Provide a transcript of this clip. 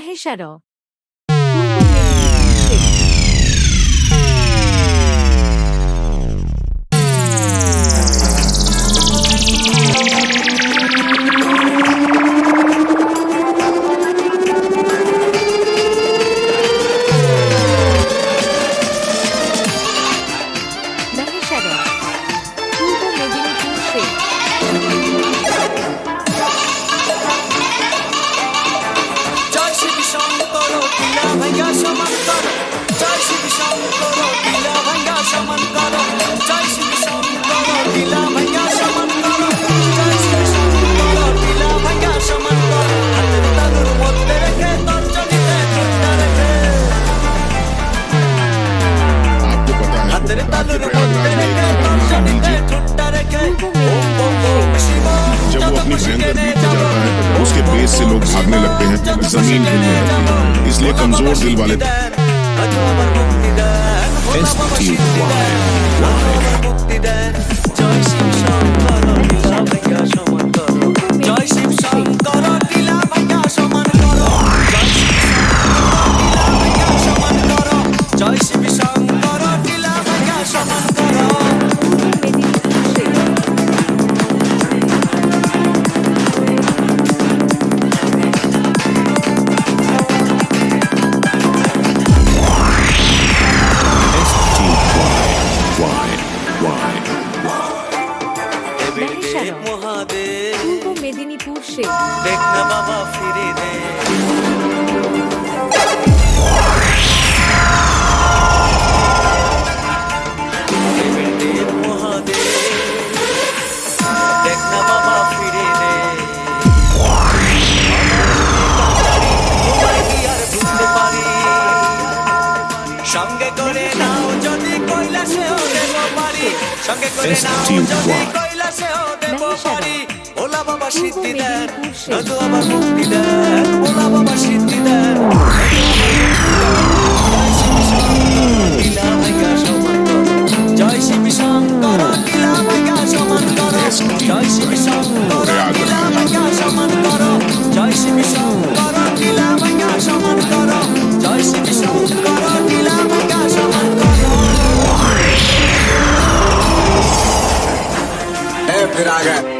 Maheshara, Purbo Medinipur, Maheshara, Purbo Medinipur State, জয় শিব শঙ্কর টিলা ভাঙ্গা সমান কর জয় শিব শঙ্কর টিলা ভাঙ্গা সমান কর জয় শিব শঙ্কর টিলা ভাঙ্গা সমান কর জয় শিব শঙ্কর টিলা ভাঙ্গা সমান কর হাতের তালুর মধ্যে রেখে তর্জনীতে ঠুট্টা রেখে आपको पता है হাতের राज्य তালুর प्रयागराज মধ্যে में রেখে एक नदी তর্জনীতে नीचे ঠুট্টা রেখে ওম ওম ওম শিব जब वो अपनी भयंकर बीतते जाता है उसके बेस से लोग भागने लगते हैं, जमीन हिलने लगती है। इसलिए कमजोर दिल वाले জয় শিব শঙ্কর লীলা ভাঙ্গা সমান করো জয় শিব শঙ্কর লীলা ভাঙ্গা সমান করো জয় শিব শঙ্কর লীলা ভাঙ্গা সমান করো Maheshara, Mahadev Purbo Medinipur State, দেখ না বাবা ফিরে দে দেব মহাদেব দেখ না বাবা ফিরে দে তোমায় কি আর ভুলতে পারি সঙ্গে করে নাও যদি কৈলাসেও দেব পারি সঙ্গে করে নাও যদি কৈলাসেও দেব পারি ওলা বাবা সিদ্ধি দেন নয়তো আবার মুক্তি দেন ওলা বাবা সিদ্ধি দেন জয় শিব শঙ্কর লীলা ভাঙ্গা সমান করো জয় শিব শঙ্কর লীলা ভাঙ্গা সমান করো জয় শিব শঙ্কর লীলা ভাঙ্গা সমান করো জয় শিব শঙ্কর লীলা ভাঙ্গা সমান করো फिर आ गए